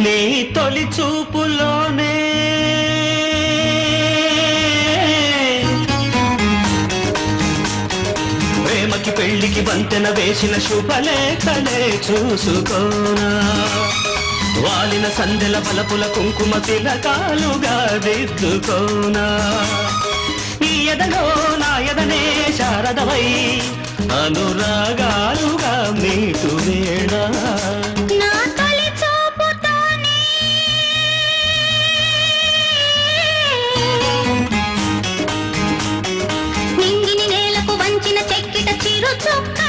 నీ తొలి చూపులోనే ప్రేమకి పెళ్లికి వంతెన వేసిన శుభలేఖలే చూసుకోనా వాలిన సందెల బలపుల కుంకుమ తిలకాలుగా దిద్దుకోనా ఈ ఎదలో నా ఎదనే శారదవై అనురాగాలుగా మీటు వేళ నింగిని నేలకు వంచిన చెక్కిట చిరు చొక్క